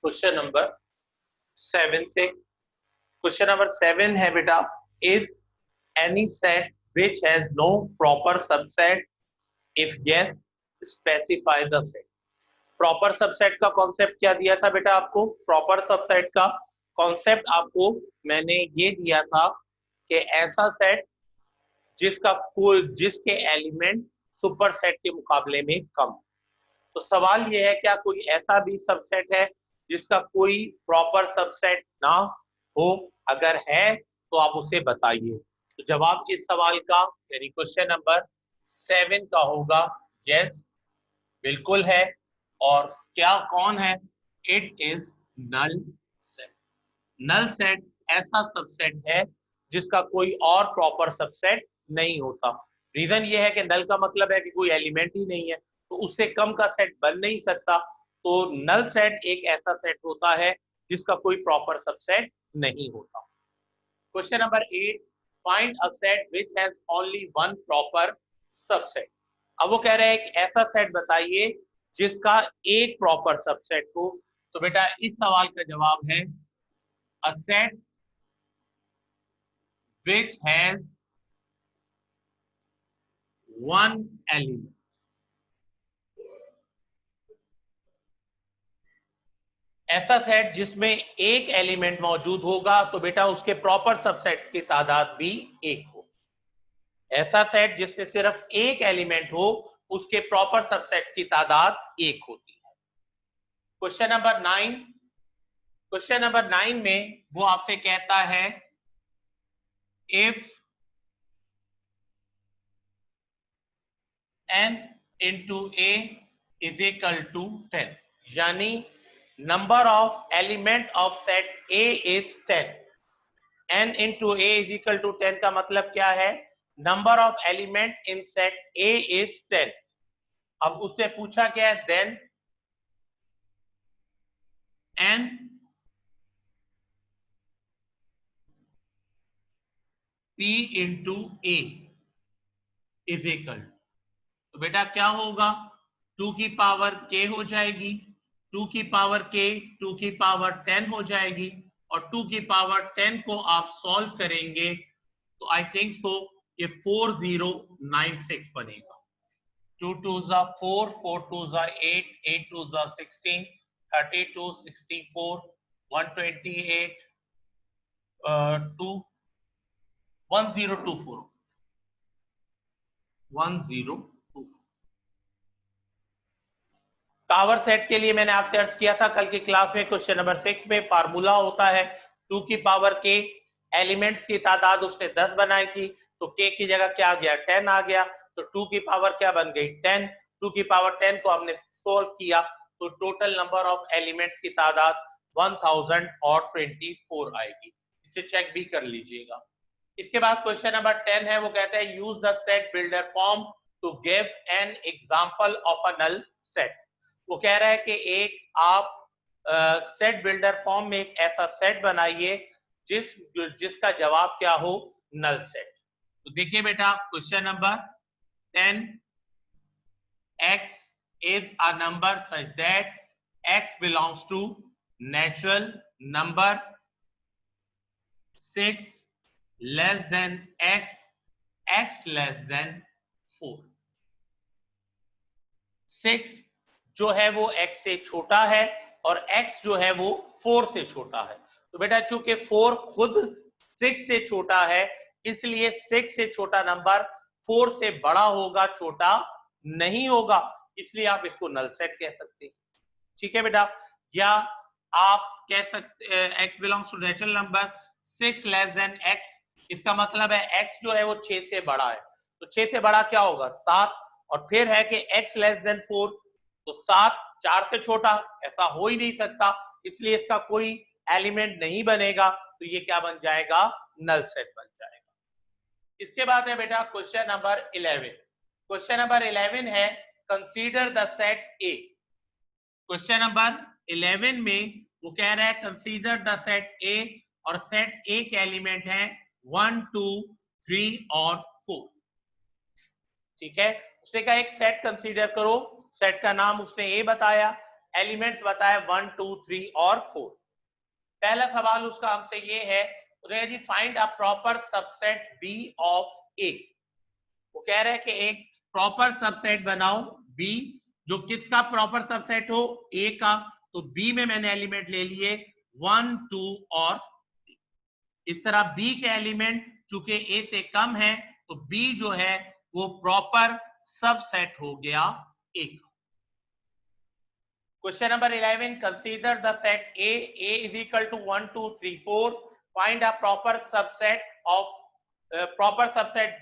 Question number 7 से। Question number 7 है बेटा, is any set which has no proper subset, if yes specify the set. Proper subset का concept क्या दिया था बेटा आपको? प्रॉपर सबसेट का कॉन्सेप्ट आपको मैंने ये दिया था कि ऐसा सेट जिसके एलिमेंट सुपर सेट के मुकाबले में कम। तो सवाल ये है, क्या कोई ऐसा भी सबसेट है जिसका कोई प्रॉपर सबसेट ना हो? अगर है तो आप उसे बताइए। तो जवाब इस सवाल का यानी क्वेश्चन नंबर 7 का होगा यस, बिल्कुल है। और क्या कौन है? It is null set. Null set ऐसा सबसेट है जिसका कोई और प्रॉपर सबसेट नहीं होता। रीजन ये है कि नल का मतलब है कि कोई एलिमेंट ही नहीं है, तो उससे कम का सेट बन नहीं सकता। तो नल सेट एक ऐसा सेट होता है जिसका कोई प्रॉपर सबसेट नहीं होता। Question number 8, find a set which has only one proper subset. अब वो कह रहे हैं एक ऐसा सेट बताइए जिसका एक प्रॉपर सबसेट हो। तो बेटा इस सवाल का जवाब है a set which has one element। ऐसा सेट जिसमें एक एलिमेंट मौजूद होगा तो बेटा उसके प्रॉपर सबसेट्स की तादाद भी एक हो। ऐसा सेट जिसमें सिर्फ एक एलिमेंट हो उसके प्रॉपर सबसेट की तादाद एक होती है। Question number 9। क्वेश्चन नंबर 9 में वो आपसे कहता है if n into a is equal to 10, यानी number of element of set a is 10। n into a is equal to 10 का मतलब क्या है? Number of element in set a is 10। अब उससे पूछा क्या है? Then n p into a is equal, तो बेटा क्या होगा? 2 की पावर k हो जाएगी, 2 की पावर k 2 की पावर 10 हो जाएगी, और 2 की पावर 10 को आप सॉल्व करेंगे तो आई थिंक सो ये 4096 बनेगा। 2 2 जा 4, 4 2 जा 8, 8 2 जा 16, 32 64 128 2 1024 1024। पावर सेट के लिए मैंने आपसे अर्ज किया था कल की क्लास में, क्वेश्चन नंबर 6 में फार्मूला होता है 2 की पावर के, एलिमेंट्स की तादाद उसने 10 बनाई थी तो के की जगह क्या आ गया? 10 आ गया। तो 2 की पावर क्या बन गई? 10। 2 की पावर 10 को हमने सोल्व किया तो टोटल नंबर ऑफ एलिमेंट्स की तादाद 1024 आएगी। इसे चेक भी कर लीजिएगा। इसके बाद क्वेश्चन नंबर 10 है, वो कहता है use the set builder form to give an example of a null set. वो कह रहा है कि एक आप सेट बिल्डर फॉर्म में एक ऐसा सेट बनाइए जिसका जवाब क्या हो? Null set. तो देखिए बेटा question number 10, x is a number such that x belongs to natural number 6 less than x, x less than 4। 6 जो है वो x से छोटा है और x जो है वो 4 से छोटा है। तो बेटा चूंकि 4 खुद 6 से छोटा है इसलिए 6 से छोटा नंबर 4 से बड़ा होगा, छोटा नहीं होगा, इसलिए आप इसको नल सेट कह सकते हैं। ठीक है बेटा, या आप कह सकते x belongs to natural number 6 less than x, इसका मतलब है x जो है वो 6 से बड़ा है, तो 6 से बड़ा क्या होगा? 7। और फिर है कि x लेस देन 4, तो 7 4 से छोटा, ऐसा हो ही नहीं सकता, इसलिए इसका कोई एलिमेंट नहीं बनेगा, तो ये क्या बन जाएगा? नल सेट बन जाएगा। इसके बाद है बेटा क्वेश्चन नंबर 11। क्वेश्चन नंबर 11 है consider the set A. Question number 11 में वो कह रहा है कंसीडर द सेट ए, और सेट ए के एलिमेंट है 1 2 3 और 4। ठीक है, उसने कहा एक सेट कंसीडर करो, सेट का नाम उसने ए बताया, एलिमेंट्स बताए 1 2 3 और 4। पहला सवाल उसका हमसे ये है, G find a proper subset B of A. वो कह रहे हैं कि एक प्रॉपर सबसेट बनाओ बी, जो किसका प्रॉपर सबसेट हो, ए का। तो बी में मैंने एलिमेंट ले लिए 1 2 और 3। इस तरह बी के एलिमेंट चूंकि ए से कम है तो बी जो है वो प्रॉपर सबसेट हो गया ए का। Question number 11, consider the set A is equal to 1 2 3 4, find a proper subset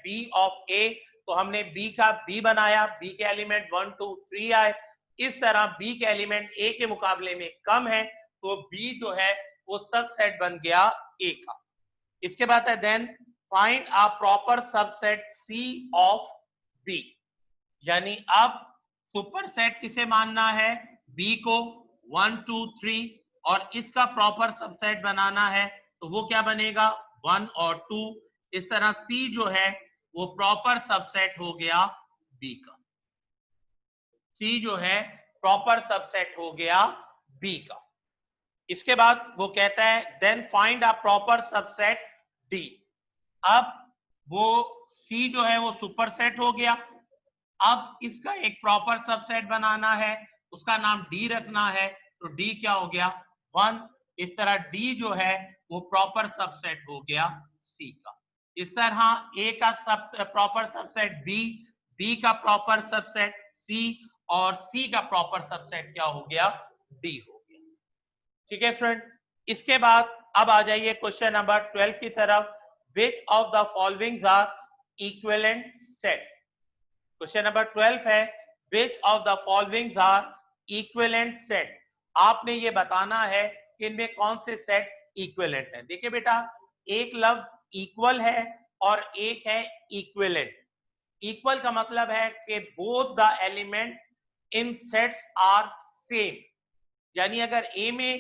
B of A। तो हमने B का B बनाया, B के एलिमेंट 1 2 3 आए। इस तरह B के एलिमेंट A के मुकाबले में कम है तो B जो है वो सबसेट बन गया A का। इसके बाद है then find a proper subset C of B, यानी अब सुपरसेट किसे मानना है, बी को 1 2 3, और इसका प्रॉपर सबसेट बनाना है तो वो क्या बनेगा 1 और 2। इस तरह सी जो है वो प्रॉपर सबसेट हो गया बी का। सी जो है प्रॉपर सबसेट हो गया बी का। इसके बाद वो कहता है then find a proper subset D. अब वो सी जो है वो सुपरसेट हो गया, अब इसका एक प्रॉपर सबसेट बनाना है, उसका नाम डी रखना है। तो डी क्या हो गया 1। इस तरह डी जो है वो प्रॉपर सबसेट हो गया सी का। इस तरह ए का प्रॉपर सबसेट बी, बी का प्रॉपर सबसेट सी, और सी का प्रॉपर सबसेट क्या हो गया डी हो गया। ठीक है फ्रेंड, इसके बाद अब आ जाइए क्वेश्चन नंबर 12 की तरफ। Which of the following are equivalent set. Question number 12 है which of the following are equivalent set. आपने ये बताना है कि इनमें कौन से सेट इक्विवेलेंट है। देखिए बेटा, एक लफ्ज इक्वल है और एक है इक्विवेलेंट। इक्वल का मतलब है कि both the element in sets are same, यानी अगर ए में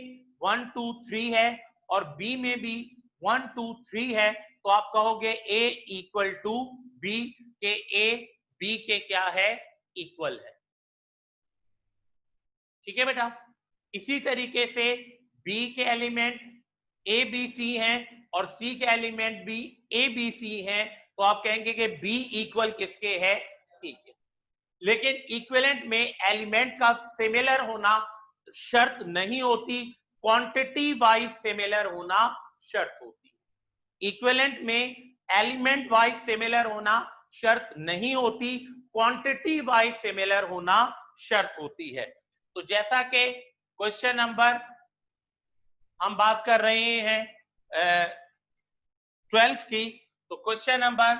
1 2 3 है और बी में भी 1 2 3 है तो आप कहोगे ए इक्वल टू बी, के ए बी के क्या है इक्वल है। ठीक है बेटा, इसी तरीके से बी के एलिमेंट ए बी सी हैं और सी के एलिमेंट भी ए बी सी हैं, तो आप कहेंगे कि बी इक्वल किसके है सी के। लेकिन इक्विवेलेंट में एलिमेंट का सिमिलर होना शर्त नहीं होती, क्वांटिटी वाइज सिमिलर होना शर्त होती है। इक्विवेलेंट में एलिमेंट वाइज सिमिलर होना शर्त नहीं होती, क्वांटिटी वाइज सिमिलर होना शर्त होती है। तो जैसा कि क्वेश्चन नंबर हम बात कर रहे हैं 12 की, तो क्वेश्चन नंबर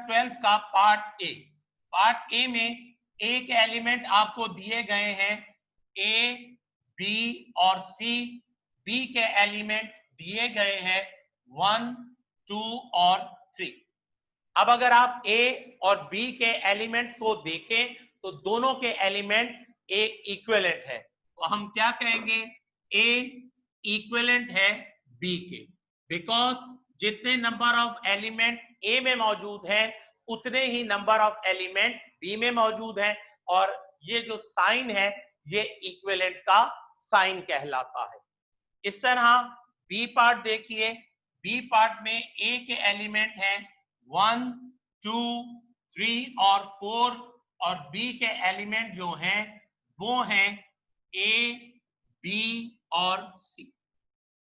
12 का पार्ट ए में ए के एलिमेंट आपको दिए गए हैं ए बी और सी, बी के एलिमेंट दिए गए हैं 1 2 और 3। अब अगर आप ए और बी के एलिमेंट्स को देखें तो दोनों के एलिमेंट ए इक्विवेलेंट है, तो हम क्या कहेंगे ए इक्विवेलेंट है बी के, बिकॉज जितने नंबर ऑफ एलिमेंट ए में मौजूद हैं उतने ही नंबर ऑफ एलिमेंट बी में मौजूद हैं, और ये जो साइन है ये इक्विवेलेंट का साइन कहलाता है। इस तरह बी पार्ट देखिए, बी पार्ट में ए के एलिमेंट हैं 1 2 3 और 4, और बी के एलिमेंट जो हैं वो हैं ए बी और सी।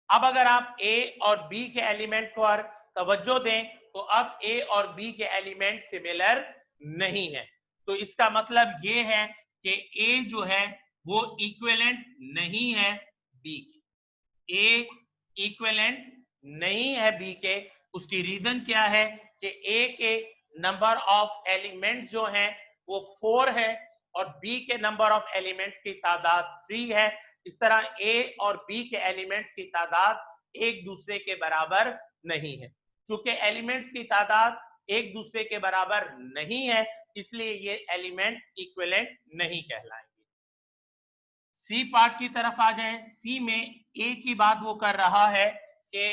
अब अगर आप ए और बी के एलिमेंट पर तवज्जो दें तो अब ए और बी के एलिमेंट सिमिलर नहीं है, तो इसका मतलब ये है कि ए जो है वो इक्विवेलेंट नहीं है बी के। ए इक्विवेलेंट नहीं है बी के। उसकी रीजन क्या है कि ए के नंबर ऑफ एलिमेंट्स जो हैं वो 4 है और बी के नंबर ऑफ एलिमेंट्स की तादाद 3 है। इस तरह ए और बी के एलिमेंट्स की तादाद एक दूसरे के बराबर नहीं है। क्योंकि एलिमेंट्स की तादाद एक दूसरे के बराबर नहीं है इसलिए ये एलिमेंट इक्विवेलेंट नहीं कहलाएंगे। सी पार्ट की तरफ आ जाएं। सी में ए की बात वो कर रहा है कि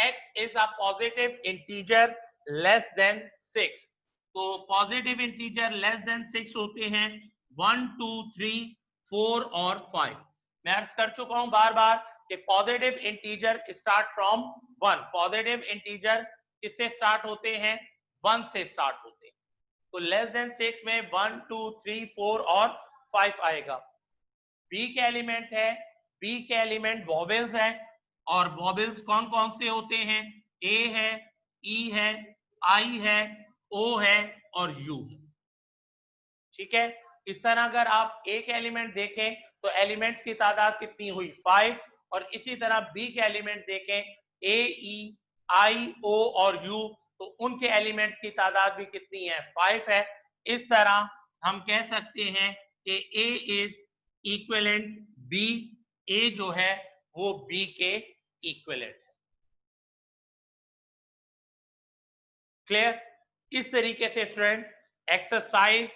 x is a positive integer less than 6। तो पॉजिटिव इंटीजर लेस देन 6 होते हैं 1 2 3 4 और 5। मैं अर्ज कर चुका हूं बार बार कि positive integer start from 1। Positive integer किससे स्टार्ट होते हैं? 1 से स्टार्ट होते हैं। तो लेस देन 6 में 1 2 3 4 और 5 आएगा। बी के एलिमेंट है, बी के एलिमेंट वॉवेल्स हैं, और वॉवेल्स कौन कौन से होते हैं? ए है, ई है, आई है, ओ है और यू है। ठीक है, इस तरह अगर आप एक एलिमेंट देखें तो एलिमेंट्स की तादाद कितनी हुई? 5। और इसी तरह बी के एलिमेंट देखें, ए, ई, आई, ओ और यू, तो उनके एलिमेंट्स की तादाद भी कितनी है? 5 है। इस तरह हम कह सकते हैं कि ए इज इक्विवेलेंट बी, ए जो है वो बी के इक्विवेलेंट है। क्लियर? इस तरीके से स्टूडेंट एक्सरसाइज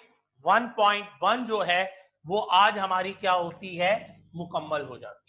1.1 जो है वो आज हमारी क्या होती है? मुकम्मल हो जाती है।